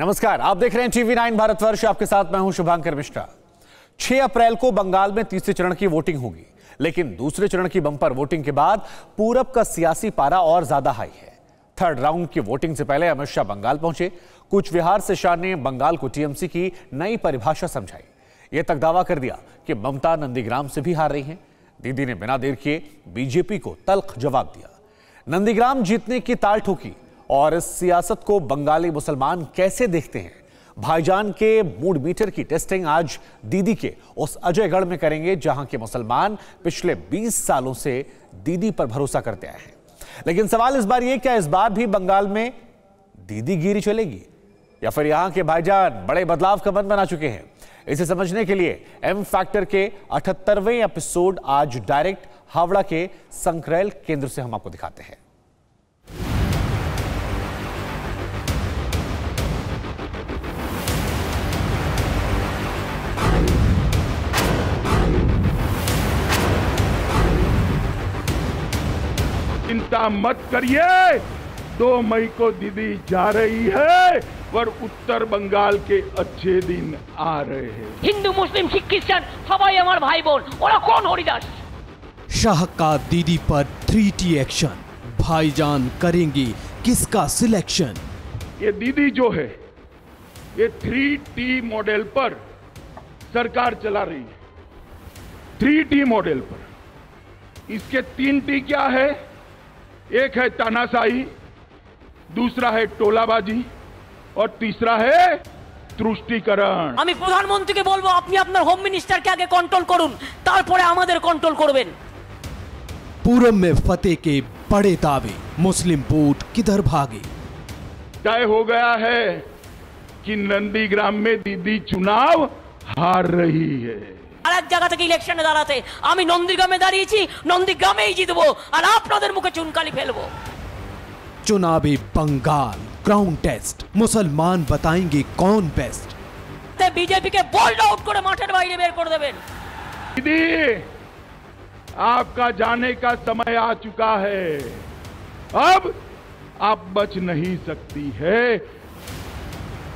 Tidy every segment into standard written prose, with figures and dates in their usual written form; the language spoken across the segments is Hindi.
नमस्कार, आप देख रहे हैं टीवी 9 भारतवर्ष। आपके साथ मैं हूं शुभांकर मिश्रा। 6 अप्रैल को बंगाल में तीसरे चरण की वोटिंग होगी, लेकिन दूसरे चरण की बंपर वोटिंग के बाद पूरब का सियासी पारा और ज्यादा हाई है। थर्ड राउंड की वोटिंग से पहले अमित शाह बंगाल पहुंचे। कूच विहार से शाह ने बंगाल को टीएमसी की नई परिभाषा समझाई। यह तक दावा कर दिया कि ममता नंदीग्राम से भी हार रही हैं। दीदी ने बिना देर किए बीजेपी को तल्ख जवाब दिया। नंदीग्राम जीतने की ताल ठोकी। और इस सियासत को बंगाली मुसलमान कैसे देखते हैं, भाईजान के मूड मीटर की टेस्टिंग आज दीदी के उस अजयगढ़ में करेंगे, जहां के मुसलमान पिछले 20 सालों से दीदी पर भरोसा करते आए हैं। लेकिन सवाल इस बार यह, क्या इस बार भी बंगाल में दीदी गिरी चलेगी या फिर यहां के भाईजान बड़े बदलाव का मन बना चुके हैं? इसे समझने के लिए एम फैक्टर के 78वें एपिसोड आज डायरेक्ट हावड़ा के संक्रेल केंद्र से हम आपको दिखाते हैं। चिंता मत करिए, 2 मई को दीदी जा रही है और उत्तर बंगाल के अच्छे दिन आ रहे हैं। हिंदू मुस्लिम सिख क्रिश्चियन सबाई हमारे भाई बोल। ओरा कौन हरिदास? शाह का दीदी पर 3T एक्शन, भाईजान करेंगे किसका सिलेक्शन? ये दीदी जो है ये 3T मॉडल पर सरकार चला रही है। 3T मॉडल पर इसके 3T क्या है? एक है तानाशाही, दूसरा है टोलाबाजी और तीसरा है तुष्टीकरण। আমি প্রধানমন্ত্রীকে বলবো আপনি আপনার হোম মিনিস্টারকে আগে কন্ট্রোল করুন, তারপরে আমাদের কন্ট্রোল করবেন। पूरब में फतेह के बड़े दावे, मुस्लिम वोट किधर भागे? तय हो गया है कि नंदीग्राम में दीदी चुनाव हार रही है। আর এক জায়গা থেকে ইলেকশনে দাঁড়াতে আমি নন্দীগ্রামে দাঁড়িয়েছি, নন্দীগ্রামেই জিতবো আর আপনাদের মুখে চুনকালি ফেলবো। चुनावी बंगाल ग्राउंड टेस्ट, मुसलमान बताएंगे कौन बेस्ट। তে বিজেপিকে বোল্ড আউট করে মাঠের বাইরে বের করে দেবেন। दीदी आपका जाने का समय आ चुका है, अब आप बच नहीं सकती है।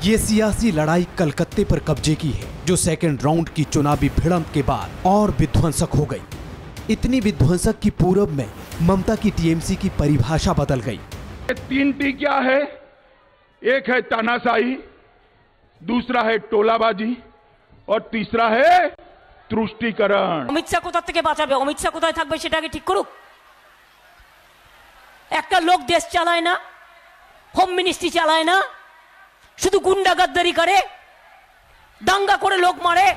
ये सियासी लड़ाई कलकत्ते पर कब्जे की है, जो सेकंड राउंड की चुनावी भिड़ंत के बाद और विध्वंसक हो गई। इतनी विध्वंसक की पूरब में ममता की टीएमसी की परिभाषा बदल गई। 3T क्या है? एक है तानाशाही, दूसरा है टोलाबाजी और तीसरा है तुष्टीकरण। অমিত শাহ কোথা থেকে বাঁচাবে? অমিত শাহ কোথায় থাকবে সেটা আগে ঠিক করুক। একটা লোক দেশ চালায় না, হোম মিনিস্ট্রি চালায় না, শুধু গুন্ডাগর্দারি করে, দাঙ্গা করে লোক মারে।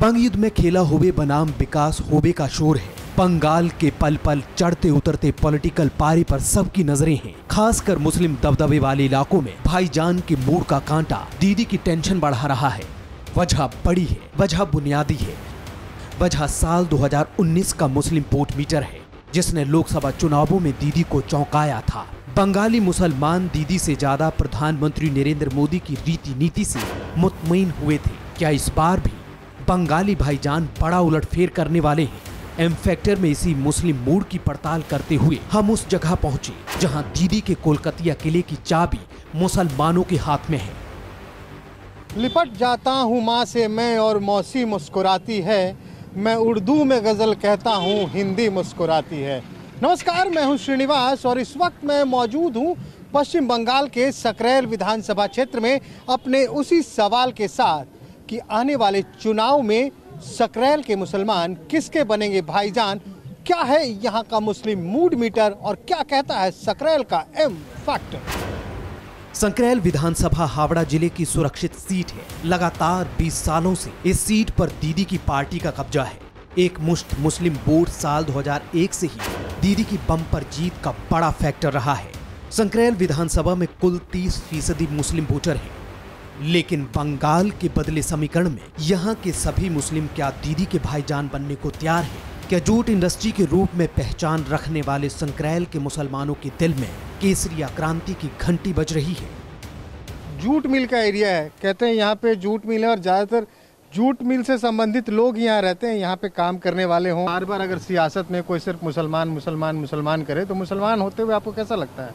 बंग युद्ध में खेला होबे बनाम विकास होबे का शोर है। बंगाल के पल पल चढ़ते उतरते पॉलिटिकल पारे पर सबकी नजरें हैं। खासकर मुस्लिम दबदबे वाले इलाकों में भाईजान के मूड का कांटा दीदी की टेंशन बढ़ा रहा है। वजह बड़ी है, वजह बुनियादी है। वजह साल 2019 का मुस्लिम वोट मीटर है, जिसने लोकसभा चुनावों में दीदी को चौंकाया था। बंगाली मुसलमान दीदी से ज्यादा प्रधानमंत्री नरेंद्र मोदी की रीति नीति से मुतमईन हुए थे। क्या इस बार भी बंगाली भाईजान बड़ा उलटफेर करने वाले हैं? एम फैक्टर में इसी मुस्लिम मूड की पड़ताल करते हुए हम उस जगह पहुंचे जहां दीदी के कोलकातिया किले की चाबी मुसलमानों के हाथ में है। लिपट जाता हूँ माँ से मैं और मौसी मुस्कुराती है, मैं उर्दू में गजल कहता हूँ, हिंदी मुस्कुराती है। नमस्कार, मैं हूँ श्रीनिवास और इस वक्त मैं मौजूद हूँ पश्चिम बंगाल के सकरैल विधानसभा क्षेत्र में अपने उसी सवाल के साथ कि आने वाले चुनाव में सकरैल के मुसलमान किसके बनेंगे भाईजान। क्या है यहाँ का मुस्लिम मूड मीटर और क्या कहता है सकरैल का एम फैक्टर। संक्रेल विधानसभा हावड़ा जिले की सुरक्षित सीट है। लगातार 20 सालों से इस सीट पर दीदी की पार्टी का कब्जा है। एक मुश्त मुस्लिम वोट साल 2001 से ही दीदी की बम्पर जीत का बड़ा फैक्टर रहा है। संक्रेल विधानसभा में कुल 30% मुस्लिम वोटर हैं। लेकिन बंगाल के बदले समीकरण में यहाँ के सभी मुस्लिम क्या दीदी के भाईजान बनने को तैयार हैं? क्या जूट इंडस्ट्री के रूप में पहचान रखने वाले संक्रेल के मुसलमानों के दिल में केसरिया क्रांति की घंटी बज रही है? जूट मिल का एरिया है, कहते हैं यहाँ पे जूट मिल है और ज्यादातर जूट मिल से संबंधित लोग यहाँ रहते हैं, यहाँ पे काम करने वाले हों। बार बार अगर सियासत में कोई सिर्फ मुसलमान मुसलमान मुसलमान करे तो मुसलमान होते हुए आपको कैसा लगता है?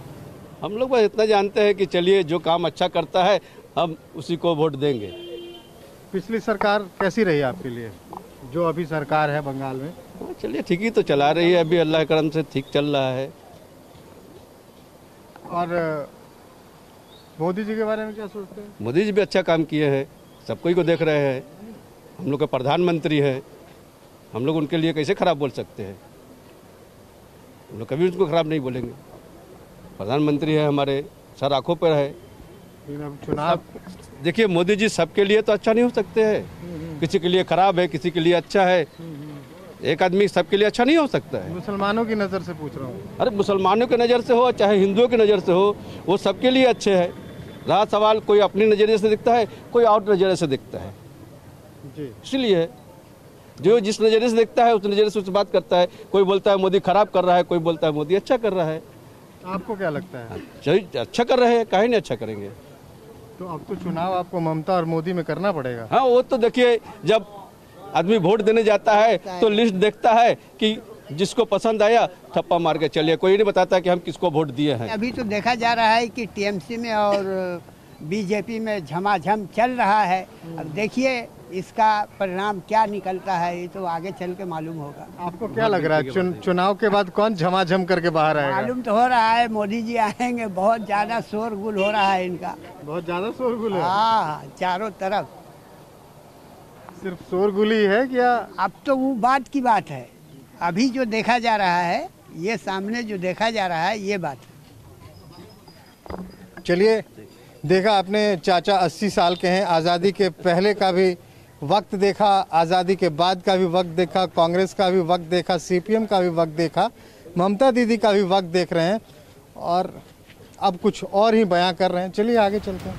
हम लोग बस इतना जानते हैं कि चलिए जो काम अच्छा करता है हम उसी को वोट देंगे। पिछली सरकार कैसी रही आपके लिए, जो अभी सरकार है बंगाल में? चलिए ठीक ही तो चला रही है, अभी अल्लाह के करम से ठीक चल रहा है। और मोदी जी के बारे में क्या सोचते हैं? मोदी जी भी अच्छा काम किए हैं, सबको ही को देख रहे हैं। हम लोग के प्रधानमंत्री हैं, हम लोग उनके लिए कैसे खराब बोल सकते हैं? हम लोग कभी उसको खराब नहीं बोलेंगे। प्रधानमंत्री है हमारे, सर आंखों पर है। चुनाव देखिए मोदी जी सबके लिए तो अच्छा नहीं हो सकते हैं, किसी के लिए खराब है, किसी के लिए अच्छा है। एक आदमी सबके लिए अच्छा नहीं हो सकता है। मुसलमानों की नज़र से पूछ रहा हूँ। अरे मुसलमानों की नज़र से हो चाहे हिंदुओं की नज़र से हो, वो सबके लिए अच्छे हैं। रहा सवाल कोई अपनी नज़रिए से दिखता है, कोई और नज़रिए से दिखता है, इसलिए जो जिस नज़रिए से देखता है उस नज़रिए से उस बात करता है। कोई बोलता है मोदी खराब कर रहा है, कोई बोलता है मोदी अच्छा कर रहा है। आपको क्या लगता है? अच्छा कर रहे हैं, काहे नहीं अच्छा करेंगे। तो अब तो चुनाव आपको ममता और मोदी में करना पड़ेगा। हाँ वो तो देखिए, जब आदमी वोट देने जाता है तो लिस्ट देखता है कि जिसको पसंद आया थप्पा मार के चलिए, कोई नहीं बताता कि हम किसको वोट दिए हैं। अभी तो देखा जा रहा है कि टीएमसी में और बीजेपी में झमाझम चल रहा है। अब देखिए इसका परिणाम क्या निकलता है, ये तो आगे चल के मालूम होगा। आपको क्या लग रहा है चुनाव के बाद कौन झमाझम करके बाहर आएगा? मालूम तो हो रहा है मोदी जी आएंगे, बहुत ज्यादा शोरगुल हो रहा है इनका। बहुत ज्यादा शोरगुल है? हाँ, चारों तरफ सिर्फ शोरगुल ही है क्या? अब तो वो बात की बात है, अभी जो देखा जा रहा है, ये सामने जो देखा जा रहा है ये बात है। चलिए, देखा आपने चाचा 80 साल के हैं, आज़ादी के पहले का भी वक्त देखा, आज़ादी के बाद का भी वक्त देखा, कांग्रेस का भी वक्त देखा, सीपीएम का भी वक्त देखा, ममता दीदी का भी वक्त देख रहे हैं और अब कुछ और ही बयां कर रहे हैं। चलिए आगे चलते हैं।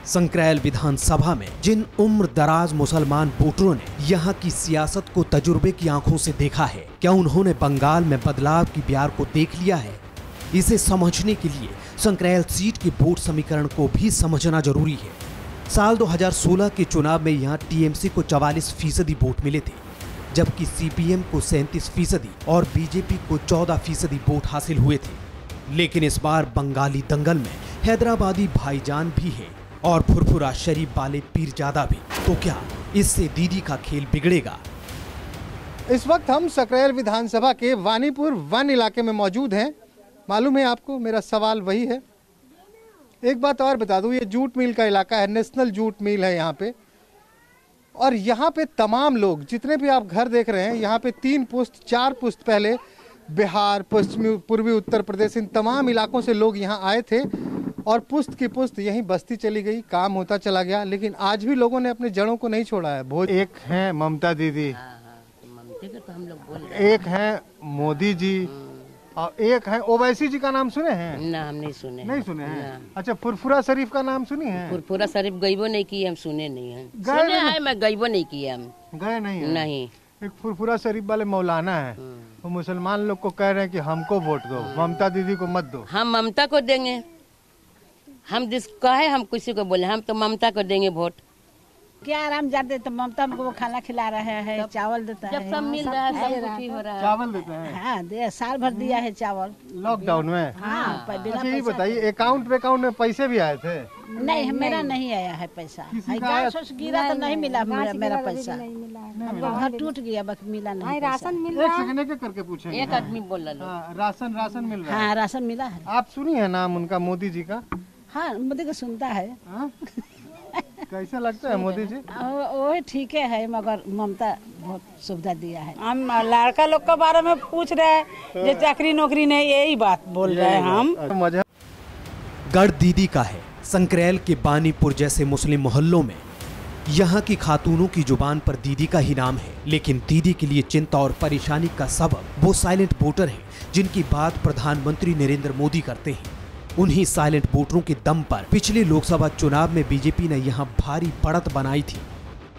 संक्रैल विधानसभा में जिन उम्र दराज मुसलमान वोटरों ने यहाँ की सियासत को तजुर्बे की आंखों से देखा है, क्या उन्होंने बंगाल में बदलाव की ब्यार को देख लिया है? इसे समझने के लिए संक्रैल सीट के वोट समीकरण को भी समझना जरूरी है। साल 2016 के चुनाव में यहाँ टीएमसी को 44% वोट मिले थे, जबकि सीपीएम को 37% और बीजेपी को 14% वोट हासिल हुए थे। लेकिन इस बार बंगाली दंगल में हैदराबादी भाईजान भी है और फुरफुरा शरीफ वाले पीरजादा भी। तो क्या इससे दीदी का खेल बिगड़ेगा? इस वक्त हम सकरैल विधानसभा के वानीपुर वन इलाके में मौजूद हैं। मालूम है आपको, मेरा सवाल वही है। एक बात और बता दूं, ये जूट मिल का इलाका है, नेशनल जूट मिल है यहाँ पे, और यहाँ पे तमाम लोग, जितने भी आप घर देख रहे हैं, यहाँ पे 3 पुश्त 4 पुश्त पहले बिहार, पश्चिमी पूर्वी उत्तर प्रदेश, इन तमाम इलाकों से लोग यहाँ आए थे और पुश्त की पुश्त यहीं बस्ती चली गई, काम होता चला गया। लेकिन आज भी लोगों ने अपने जड़ों को नहीं छोड़ा है। एक हैं ममता दीदी, तो हम लोग बोल एक हैं मोदी जी, और एक है ओवैसी जी का नाम सुने हैं? ना, हम नहीं सुने। नहीं सुने हैं? अच्छा, फुरफुरा शरीफ का नाम सुनी है? फुरफुरा शरीफ गईबो नहीं की, हम सुने नहीं हैं। गए सुने है, मैं गईबो नहीं की, हम गए नहीं है? नहीं। एक फुरफुरा शरीफ वाले मौलाना है, वो मुसलमान लोग को कह रहे हैं कि हमको वोट दो, ममता दीदी को मत दो। हम ममता को देंगे, हम जिसको है हम किसी को बोले, हम तो ममता को देंगे वोट। क्या आराम जाते तो ममता हमको वो खाना खिला रहा है, चावल देता है, जब सब मिल रहा है, सब कुछ ही हो रहा है। चावल देते हैं? हाँ, साल भर दिया है चावल लॉकडाउन में। हाँ, अच्छा ये बताइए, अकाउंट में पैसे भी आए थे? नहीं, मेरा नहीं आया है पैसा। गिरा तो नहीं मिला मेरा पैसा, घर टूट गया, बस मिला नहीं। राशन मिल रहा है? एक सेकंड करके पूछे। एक आदमी बोल रहा है राशन मिल रहा है? हाँ, राशन मिला है। आप सुनी है नाम उनका, मोदी जी का? हाँ, मोदी को सुनता है। कैसा लगता है मोदी जी? वो ठीक है, मगर ममता बहुत सुविधा दिया है। हम लड़का लोग के बारे में पूछ रहे हैं, जो चाकरी नौकरी नहीं, यही बात बोल रहे हैं हम। गढ़ दीदी का है। संक्रैल के बानीपुर जैसे मुस्लिम मोहल्लों में यहाँ की खातूनों की जुबान पर दीदी का ही नाम है, लेकिन दीदी के लिए चिंता और परेशानी का सबब वो साइलेंट वोटर हैं जिनकी बात प्रधानमंत्री नरेंद्र मोदी करते हैं। उन्हीं साइलेंट वोटरों के दम पर पिछले लोकसभा चुनाव में बीजेपी ने यहां भारी बढ़त बनाई थी।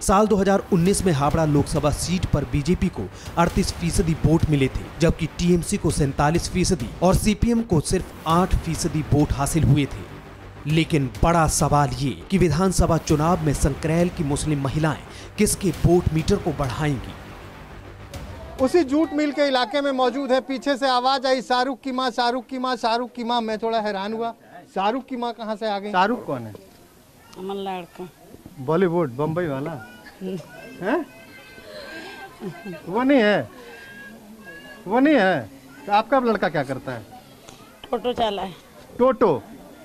साल 2019 में हावड़ा लोकसभा सीट पर बीजेपी को 38% वोट मिले थे, जबकि टीएमसी को 47% और सीपीएम को सिर्फ 8% वोट हासिल हुए थे। लेकिन बड़ा सवाल ये कि विधानसभा चुनाव में संक्रैल की मुस्लिम महिलाएं किसके वोट मीटर को बढ़ाएंगी। उसी जूट मिल के इलाके में मौजूद है। पीछे से आवाज आई शाहरुख की माँ, शाहरुख की माँ, शाहरुख की माँ। मैं थोड़ा हैरान हुआ, शाहरुख की माँ कहाँ से आ गई? शाहरुख कौन है? अमन लड़का, बॉलीवुड बम्बई वाला है? वो नहीं है, वो नहीं है। तो आपका लड़का क्या करता है? टोटो चला है। टोटो,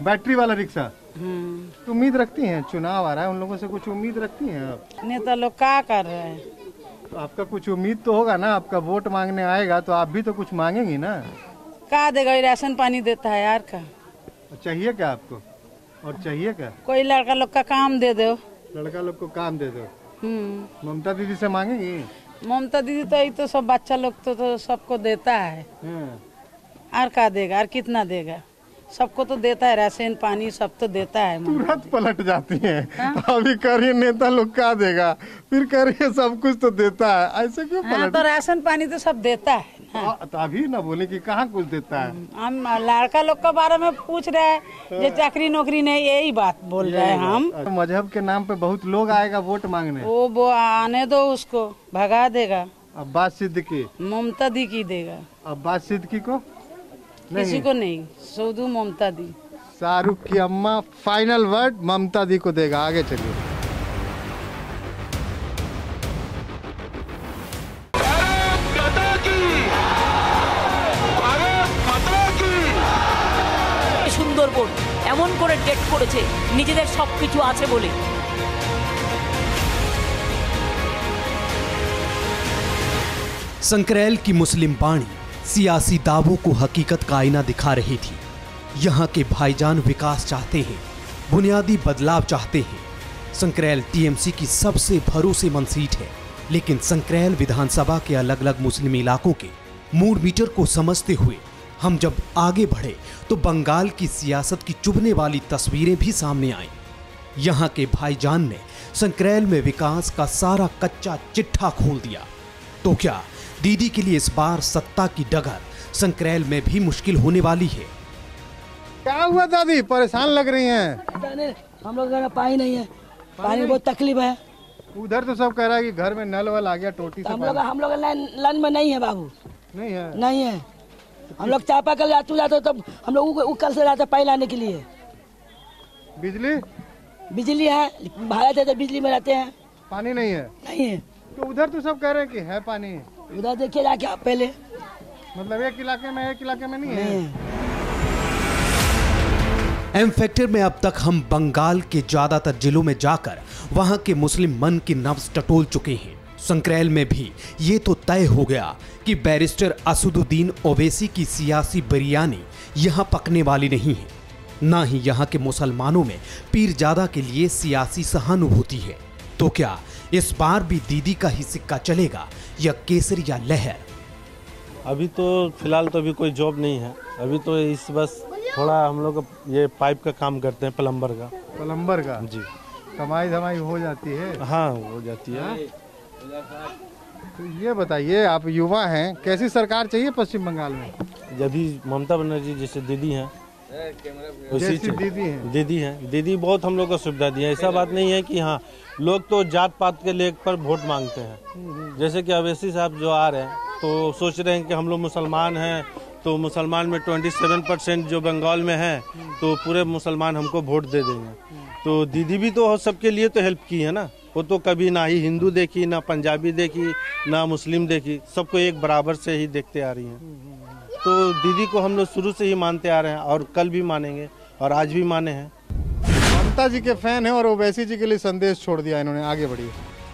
बैटरी वाला रिक्शा। तो उम्मीद रखती हैं, चुनाव आ रहा है, उन लोगों से कुछ उम्मीद रखती हैं आप? नेता लोग क्या कर रहे हैं? तो आपका कुछ उम्मीद तो होगा ना, आपका वोट मांगने आएगा तो आप भी तो कुछ मांगेंगी ना। क्या देगा? राशन पानी देता है यार का। चाहिए क्या आपको? और चाहिए क्या? कोई लड़का लोग का काम दे दो। लड़का लोग को काम दे दो। ममता दीदी से मांगेंगी? ममता दीदी तो ये तो सब बच्चा लोग तो सबको देता है। और क्या देगा? और कितना देगा? सबको तो देता है, राशन पानी सब तो देता है। तुरंत पलट जाती हैं। अभी करिए नेता लोग क्या देगा, फिर करिए सब कुछ तो देता है, ऐसे क्यों पलट? तो राशन पानी तो सब देता है। तो अभी ना बोले कि कहाँ कुछ देता है। हम लड़का लोग के बारे में पूछ रहे हैं, जो चाकरी नौकरी नहीं, यही बात बोल रहे हैं हम। मजहब के नाम पे बहुत लोग आएगा वोट मांगने। वो आने दो, उसको भगा देगा। अब्बास सिद्दीकी, ममता दी की देगा। अब्बास सिद्दीकी को किसी को नहीं, सौदू ममता दी। शाहरुख की अम्मा फाइनल वर्ड ममता दी को देगा। आगे चलिए। সুন্দরবন এমন করে ডেট করেছে নিজেদের সবকিছু আছে বলে। संक्रेल की मुस्लिम बाणी सियासी दावों को हकीकत का आईना दिखा रही थी। यहाँ के भाईजान विकास चाहते हैं, बुनियादी बदलाव चाहते हैं। संक्रेल टीएमसी की सबसे भरोसेमंद सीट है, लेकिन संक्रेल विधानसभा के अलग अलग मुस्लिम इलाकों के मूड मीटर को समझते हुए हम जब आगे बढ़े तो बंगाल की सियासत की चुभने वाली तस्वीरें भी सामने आईं। यहाँ के भाईजान ने संक्रेल में विकास का सारा कच्चा चिट्ठा खोल दिया। तो क्या दीदी के लिए इस बार सत्ता की डगर संक्रेल में भी मुश्किल होने वाली है? क्या हुआ दादी, परेशान लग रही हैं? हम लोग घर पानी नहीं है, पानी बहुत तकलीफ है। उधर तो सब कह रहा है कि घर में नल वल आ गया, टोटी से। हम लोग लाइन में नहीं है बाबू, नहीं है, नहीं है। हम लोग चापा कल जाते तब हम लोग कल से जाते पानी लाने के लिए। बिजली है, भारत है तो बिजली में रहते हैं। पानी नहीं है? नहीं है। तो उधर तो सब कह रहे हैं कि है पानी। उधर देखिए जाके आप पहले, मतलब एक इलाके में, एक इलाके में नहीं है। एम फैक्टर में अब तक हम बंगाल के ज्यादातर जिलों में जाकर वहां के मुस्लिम मन की नब्ज टटोल चुके हैं। संक्रेल में भी ये तो तय हो गया कि बैरिस्टर असदुद्दीन ओवैसी की सियासी बिरयानी यहाँ पकने वाली नहीं है। ना ही यहाँ के मुसलमानों में पीरजादा के लिए सियासी सहानुभूति है। तो क्या इस बार भी दीदी का ही सिक्का चलेगा या केसरिया लहर? अभी तो फिलहाल तो अभी कोई जॉब नहीं है। अभी तो इस बस थोड़ा हम लोग ये पाइप का काम करते हैं, प्लम्बर का। प्लम्बर का जी, कमाई धमाई हो जाती है? हाँ हो जाती है। तो ये बताइए, आप युवा हैं, कैसी सरकार चाहिए पश्चिम बंगाल में? जब भी ममता बनर्जी जैसे दीदी हैं, दीदी हैं, दीदी बहुत हम लोग को सुविधा दी है। ऐसा बात नहीं है कि हाँ लोग तो जात पात के लेकर वोट मांगते हैं। जैसे कि ओवैसी साहब जो आ रहे हैं तो सोच रहे हैं कि हम लोग मुसलमान हैं, तो मुसलमान में 27% जो बंगाल में है तो पूरे मुसलमान हमको वोट दे देंगे। तो दीदी भी तो सबके लिए तो हेल्प की है ना। वो तो कभी ना ही हिंदू देखी, ना पंजाबी देखी, ना मुस्लिम देखी, सबको एक बराबर से ही देखते आ रही हैं। तो दीदी को हम लोग शुरू से ही मानते आ रहे हैं और कल भी मानेंगे और आज भी माने हैं। ममता जी के फैन हैं और ओवैसी जी के लिए संदेश छोड़ दिया इन्होंने। आगे बढ़िए।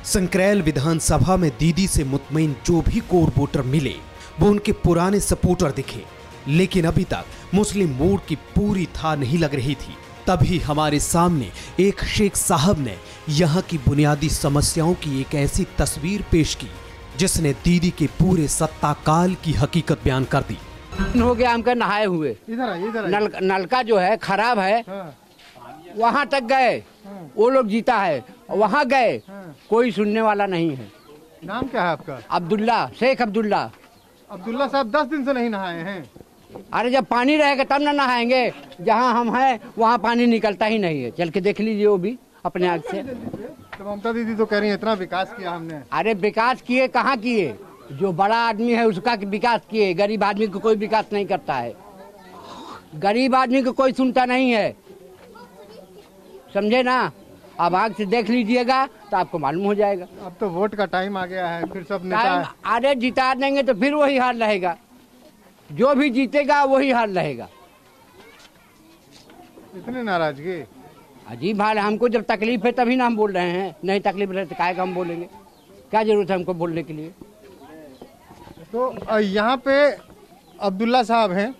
संक्रेल विधानसभा में दीदी से मुतमईन जो भी कोर वोटर मिले वो उनके पुराने सपोर्टर दिखे, लेकिन अभी तक मुस्लिम मोड़ की पूरी था नहीं लग रही थी। तभी हमारे सामने एक शेख साहब ने यहाँ की बुनियादी समस्याओं की एक ऐसी तस्वीर पेश की जिसने दीदी के पूरे सत्ता काल की हकीकत बयान कर दी। हो गया हमका नहाए हुए, नलका जो है खराब है, वहाँ तक गए, वो लोग जीता है, वहाँ गए, कोई सुनने वाला नहीं है। नाम क्या है आपका? अब्दुल्ला, शेख अब्दुल्ला। अब्दुल्ला साहब 10 दिन से नहीं नहाए हैं। अरे जब पानी रहेगा तब ना नहाएंगे। जहाँ हम हैं वहाँ पानी निकलता ही नहीं है, चल के देख लीजिए वो भी अपने आँख से। तो ममता दीदी तो कह रही है इतना विकास किया हमने। अरे विकास किए कहाँ किए, जो बड़ा आदमी है उसका विकास किए, गरीब आदमी को कोई विकास नहीं करता है। गरीब आदमी को कोई सुनता नहीं है, समझे ना। अब आग से देख लीजिएगा तो आपको मालूम हो जाएगा। अब तो वोट का टाइम आ गया है, फिर सब नेता अरे जिता देंगे तो फिर वही हाल रहेगा, जो भी जीतेगा वही हाल रहेगा। इतनी नाराजगी, अजीब हाल है। हमको जब तकलीफ है तभी ना हम बोल रहे हैं, नहीं तकलीफ रहे तो काहे का हम बोलेंगे, क्या जरूरत है हमको बोलने के लिए। तो यहाँ पे अब्दुल्ला साहब हैं,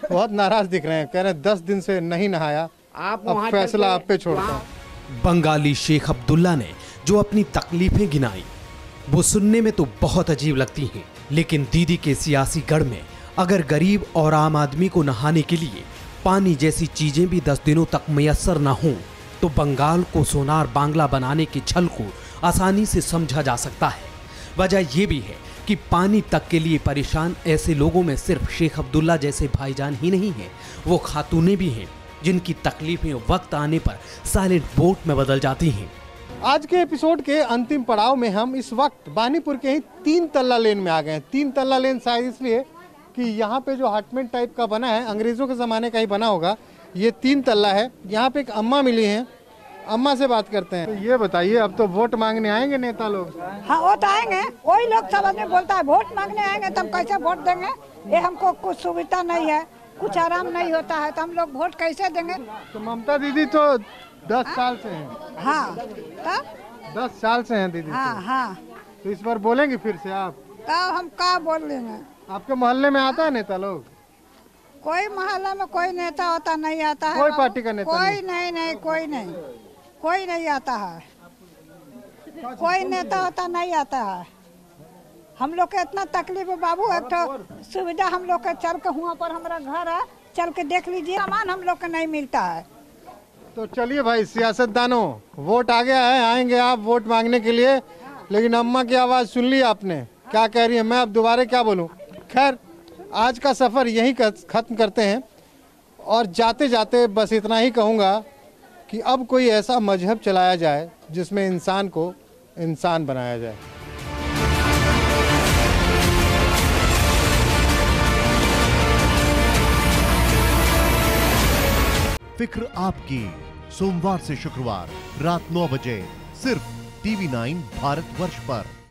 बहुत नाराज दिख रहे हैं, कह रहे हैं 10 दिन से नहीं नहाया, अब फैसला आप पे छोड़ता हूं। बंगाली शेख अब्दुल्ला ने जो अपनी तकलीफें गिनाई वो सुनने में तो बहुत अजीब लगती हैं, लेकिन दीदी के सियासी गढ़ में अगर गरीब और आम आदमी को नहाने के लिए पानी जैसी चीजें भी 10 दिनों तक मैसर न हों तो बंगाल को सोनार बांग्ला बनाने की छल को आसानी से समझा जा सकता है। वजह यह भी है कि पानी तक के लिए परेशान ऐसे लोगों में सिर्फ शेख अब्दुल्ला जैसे भाईजान ही नहीं हैं, वो खातूनें भी हैं जिनकी तकलीफें वक्त आने पर साइलेंट वोट में बदल जाती हैं। आज के एपिसोड के अंतिम पड़ाव में हम इस वक्त बानीपुर के ही 3 तल्ला लेन में आ गए हैं। 3 तल्ला लेन शायद इसलिए कि यहाँ पे जो अपार्टमेंट टाइप का बना है, अंग्रेजों के ज़माने का ही बना होगा। ये 3 तल्ला है। यहाँ पे एक अम्मा मिली हैं, अम्मा से बात करते हैं। तो ये बताइए, अब तो वोट मांगने आएंगे नेता लोग? हाँ, वो तो आएंगे, वही लोग सब आदमी बोलता है वोट मांगने आएंगे, तब कैसे वोट देंगे? ये हमको कुछ सुविधा नहीं है, कुछ आराम नहीं होता है, तो हम लोग वोट कैसे देंगे? तो ममता दीदी तो 10 साल से हैं। हाँ, तब 10 साल से हैं दीदी। हाँ हाँ। तो इस बार बोलेंगे फिर से आप? तब हम क्या बोल लेंगे? आपके मोहल्ले में आता है नेता लोग? कोई मोहल्ला में कोई नेता होता नहीं आता है। कोई पार्टी का नेता कोई नहीं, कोई नहीं, कोई नहीं आता है। कोई नेता होता नहीं आता है। हम लोग के इतना तकलीफ है बाबू, एक तो सुविधा हम लोग के चल के हुआ पर हमारा घर है, चल के देख लीजिए, सामान हम लोग के नहीं मिलता है। तो चलिए भाई सियासतदानों, वोट आ गया है, आएंगे आप वोट मांगने के लिए। लेकिन अम्मा की आवाज़ सुन ली आपने, क्या कह रही है, मैं अब दोबारा क्या बोलूं। खैर, आज का सफ़र यहीं ख़त्म करते हैं और जाते जाते बस इतना ही कहूँगा कि अब कोई ऐसा मजहब चलाया जाए जिसमें इंसान को इंसान बनाया जाए। फिक्र आपकी, सोमवार से शुक्रवार रात 9 बजे सिर्फ TV9 भारतवर्ष पर।